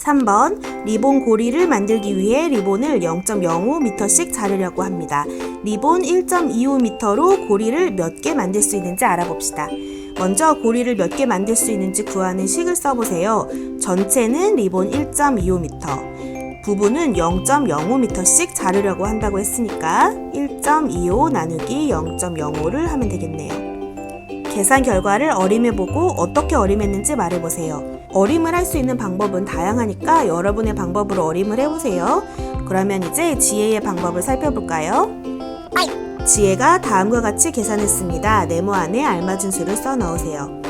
3번 리본 고리를 만들기 위해 리본을 0.05m씩 자르려고 합니다. 리본 1.25m로 고리를 몇 개 만들 수 있는지 알아봅시다. 먼저 고리를 몇 개 만들 수 있는지 구하는 식을 써보세요. 전체는 리본 1.25m, 부분은 0.05m씩 자르려고 한다고 했으니까 1.25 나누기 0.05를 하면 되겠네요. 계산 결과를 어림해보고 어떻게 어림했는지 말해보세요. 어림을 할 수 있는 방법은 다양하니까 여러분의 방법으로 어림을 해보세요. 그러면 이제 지혜의 방법을 살펴볼까요? 지혜가 다음과 같이 계산했습니다. 네모 안에 알맞은 수를 써 넣으세요.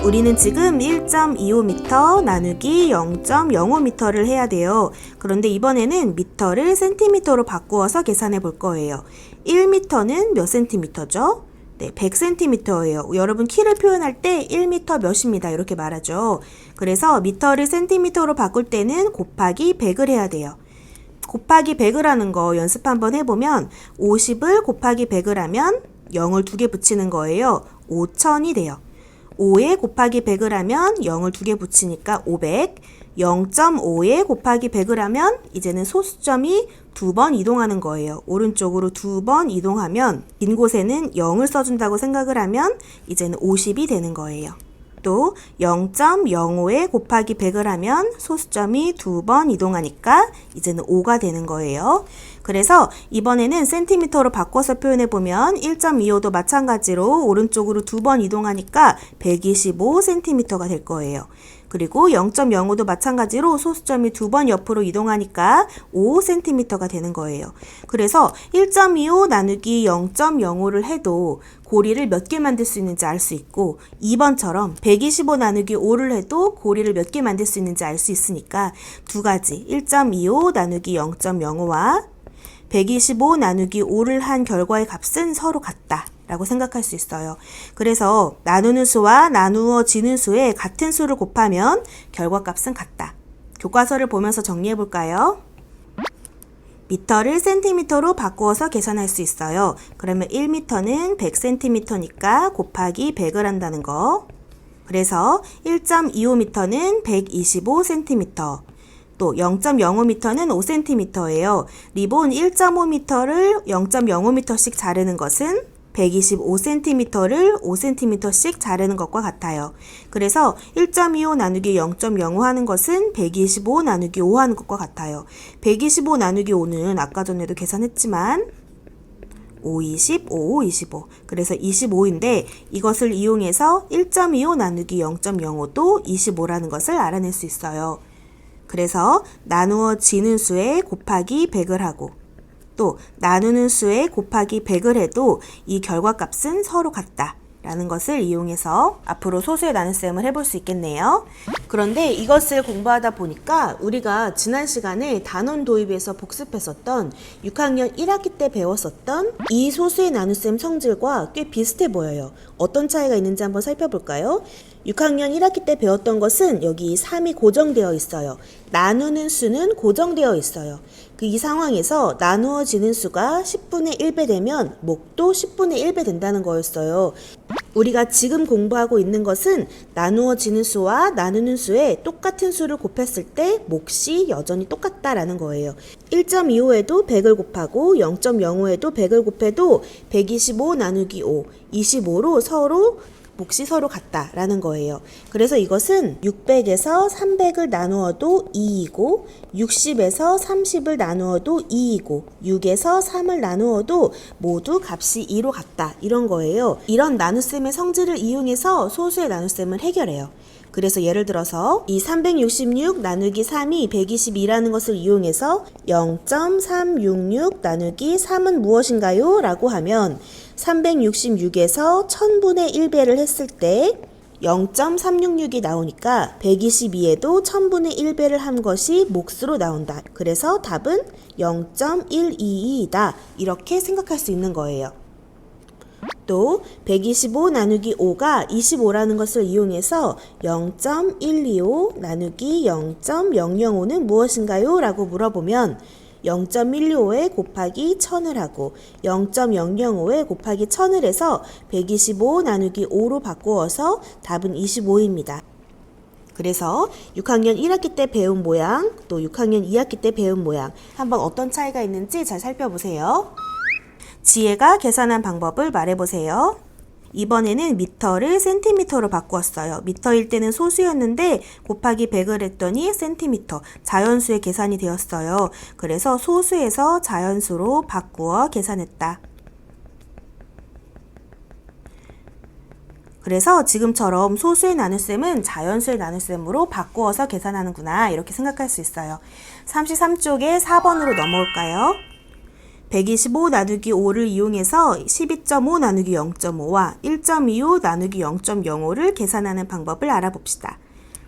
우리는 지금 1.25m 나누기 0.05m를 해야 돼요. 그런데 이번에는 미터를 센티미터로 바꾸어서 계산해 볼 거예요. 1m는 몇 센티미터죠? 네, 100cm예요. 여러분 키를 표현할 때 1m 몇입니다. 이렇게 말하죠. 그래서 미터를 센티미터로 바꿀 때는 곱하기 100을 해야 돼요. 곱하기 100을 하는 거 연습 한번 해보면 50을 곱하기 100을 하면 0을 2개 붙이는 거예요. 5000이 돼요. 5에 곱하기 100을 하면 0을 2개 붙이니까 500. 0.5에 곱하기 100을 하면 이제는 소수점이 2번 이동하는 거예요. 오른쪽으로 2번 이동하면 빈 곳에는 0을 써준다고 생각을 하면 이제는 50이 되는 거예요. 또 0.05에 곱하기 100을 하면 소수점이 2번 이동하니까 이제는 5가 되는 거예요. 그래서 이번에는 센티미터로 바꿔서 표현해보면 1.25도 마찬가지로 오른쪽으로 2번 이동하니까 125cm가 될 거예요. 그리고 0.05도 마찬가지로 소수점이 2번 옆으로 이동하니까 5cm가 되는 거예요. 그래서 1.25 나누기 0.05를 해도 고리를 몇 개 만들 수 있는지 알 수 있고 2번처럼 125 나누기 5를 해도 고리를 몇 개 만들 수 있는지 알 수 있으니까 두 가지 1.25 나누기 0.05와 125 나누기 5를 한 결과의 값은 서로 같다 라고 생각할 수 있어요. 그래서 나누는 수와 나누어지는 수에 같은 수를 곱하면 결과값은 같다. 교과서를 보면서 정리해 볼까요? 미터를 센티미터로 바꾸어서 계산할 수 있어요. 그러면 1미터는 100cm니까 곱하기 100을 한다는 거. 그래서 1.25m는 125cm. 또 0.05m는 5cm예요. 리본 1.5m를 0.05m씩 자르는 것은 125cm를 5cm씩 자르는 것과 같아요. 그래서 1.25 나누기 0.05 하는 것은 125 나누기 5 하는 것과 같아요. 125 나누기 5는 아까 전에도 계산했지만 5, 20, 5, 25. 그래서 25인데 이것을 이용해서 1.25 나누기 0.05도 25라는 것을 알아낼 수 있어요. 그래서 나누어지는 수에 곱하기 100을 하고 또 나누는 수에 곱하기 100을 해도 이 결과값은 서로 같다 라는 것을 이용해서 앞으로 소수의 나눗셈을 해볼 수 있겠네요. 그런데 이것을 공부하다 보니까 우리가 지난 시간에 단원 도입에서 복습했었던 6학년 1학기 때 배웠었던 이 소수의 나눗셈 성질과 꽤 비슷해 보여요. 어떤 차이가 있는지 한번 살펴볼까요? 6학년 1학기 때 배웠던 것은 여기 3이 고정되어 있어요. 나누는 수는 고정되어 있어요. 이 상황에서 나누어지는 수가 10분의 1배 되면 목도 10분의 1배 된다는 거였어요. 우리가 지금 공부하고 있는 것은 나누어지는 수와 나누는 수에 똑같은 수를 곱했을 때 몫이 여전히 똑같다라는 거예요. 1.25에도 100을 곱하고 0.05에도 100을 곱해도 125 나누기 5, 25로 몫이 서로 같다라는 거예요. 그래서 이것은 600에서 300을 나누어도 2이고 60에서 30을 나누어도 2이고 6에서 3을 나누어도 모두 값이 2로 같다 이런 거예요. 이런 나눗셈의 성질을 이용해서 소수의 나눗셈을 해결해요. 그래서 예를 들어서 이 366 나누기 3이 122라는 것을 이용해서 0.366 나누기 3은 무엇인가요? 라고 하면 366에서 1000분의 1배를 했을 때 0.366이 나오니까 122에도 1000분의 1배를 한 것이 몫으로 나온다. 그래서 답은 0.122이다. 이렇게 생각할 수 있는 거예요. 또 125 나누기 5가 25라는 것을 이용해서 0.125 나누기 0.005는 무엇인가요? 라고 물어보면 0.125에 곱하기 1000을 하고 0.005에 곱하기 1000을 해서 125 나누기 5로 바꾸어서 답은 25입니다. 그래서 6학년 1학기 때 배운 모양, 또 6학년 2학기 때 배운 모양 한번 어떤 차이가 있는지 잘 살펴보세요. 지혜가 계산한 방법을 말해보세요. 이번에는 미터를 센티미터로 바꾸었어요. 미터일 때는 소수였는데 곱하기 100을 했더니 센티미터, 자연수의 계산이 되었어요. 그래서 소수에서 자연수로 바꾸어 계산했다. 그래서 지금처럼 소수의 나눗셈은 자연수의 나눗셈으로 바꾸어서 계산하는구나 이렇게 생각할 수 있어요. 33쪽에 4번으로 넘어올까요? 125 나누기 5를 이용해서 12.5 나누기 0.5와 1.25 나누기 0.05를 계산하는 방법을 알아봅시다.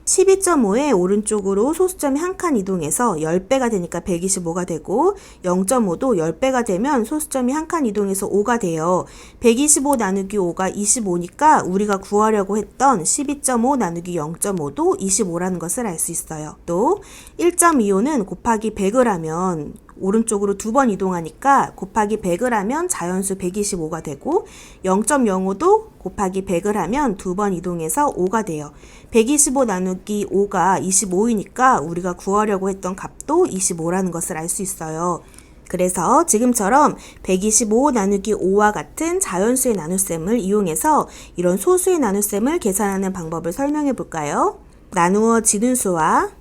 12.5의 오른쪽으로 소수점이 한 칸 이동해서 10배가 되니까 125가 되고 0.5도 10배가 되면 소수점이 한 칸 이동해서 5가 돼요. 125 나누기 5가 25니까 우리가 구하려고 했던 12.5 나누기 0.5도 25라는 것을 알 수 있어요. 또 1.25는 곱하기 100을 하면 오른쪽으로 두 번 이동하니까 곱하기 100을 하면 자연수 125가 되고 0.05도 곱하기 100을 하면 두 번 이동해서 5가 돼요. 125 나누기 5가 25이니까 우리가 구하려고 했던 값도 25라는 것을 알 수 있어요. 그래서 지금처럼 125 나누기 5와 같은 자연수의 나눗셈을 이용해서 이런 소수의 나눗셈을 계산하는 방법을 설명해 볼까요? 나누어지는 수와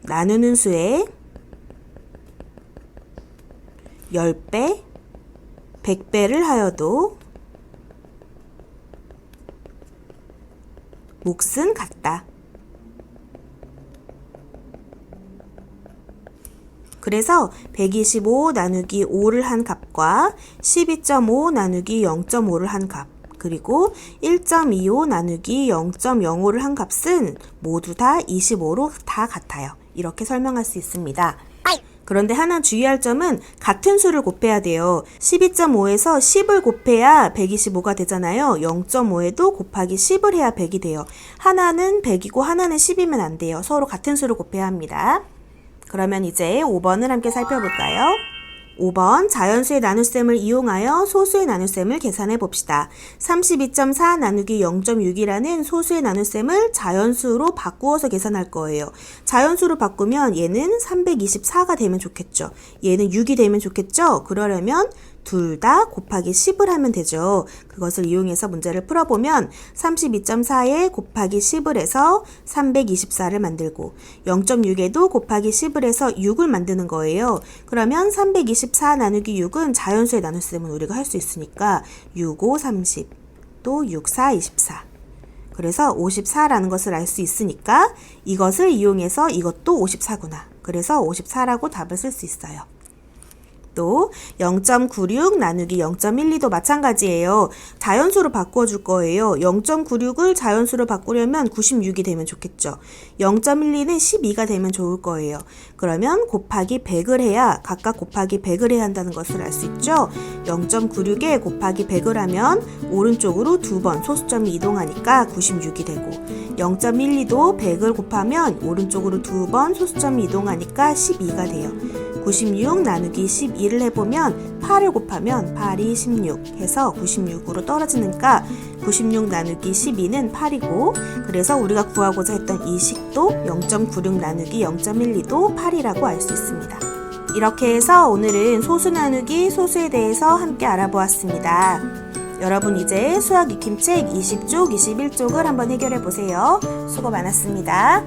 나누는 수에 10배, 100배를 하여도 몫은 같다. 그래서 125 나누기 5를 한 값과 12.5 나누기 0.5를 한 값, 그리고 1.25 나누기 0.05를 한 값은 모두 다 25로 다 같아요. 이렇게 설명할 수 있습니다. 그런데 하나 주의할 점은 같은 수를 곱해야 돼요. 12.5에서 10을 곱해야 125가 되잖아요. 0.5에도 곱하기 10을 해야 100이 돼요. 하나는 100이고 하나는 10이면 안 돼요. 서로 같은 수를 곱해야 합니다. 그러면 이제 5번을 함께 살펴볼까요? 5번 자연수의 나눗셈을 이용하여 소수의 나눗셈을 계산해 봅시다. 32.4 나누기 0.6이라는 소수의 나눗셈을 자연수로 바꾸어서 계산할 거예요. 자연수로 바꾸면 얘는 324가 되면 좋겠죠. 얘는 6이 되면 좋겠죠. 그러려면 둘 다 곱하기 10을 하면 되죠. 그것을 이용해서 문제를 풀어보면 32.4에 곱하기 10을 해서 324를 만들고 0.6에도 곱하기 10을 해서 6을 만드는 거예요. 그러면 324 나누기 6은 자연수의 나눗셈은 우리가 할 수 있으니까 6, 5, 30, 또 6, 4, 24. 그래서 54라는 것을 알 수 있으니까 이것을 이용해서 이것도 54구나. 그래서 54라고 답을 쓸 수 있어요. 또 0.96 나누기 0.12도 마찬가지예요. 자연수로 바꾸어 줄 거예요. 0.96을 자연수로 바꾸려면 96이 되면 좋겠죠. 0.12는 12가 되면 좋을 거예요. 그러면 곱하기 100을 해야 각각 곱하기 100을 해야 한다는 것을 알 수 있죠. 0.96에 곱하기 100을 하면 오른쪽으로 두 번 소수점이 이동하니까 96이 되고 0.12도 100을 곱하면 오른쪽으로 두 번 소수점이 이동하니까 12가 돼요. 96 나누기 12를 해보면 8을 곱하면 8이 16 해서 96으로 떨어지니까 96 나누기 12는 8이고 그래서 우리가 구하고자 했던 이 식도 0.96 나누기 0.12도 8이라고 알 수 있습니다. 이렇게 해서 오늘은 소수 나누기 소수에 대해서 함께 알아보았습니다. 여러분 이제 수학 익힘책 20쪽, 21쪽을 한번 해결해 보세요. 수고 많았습니다.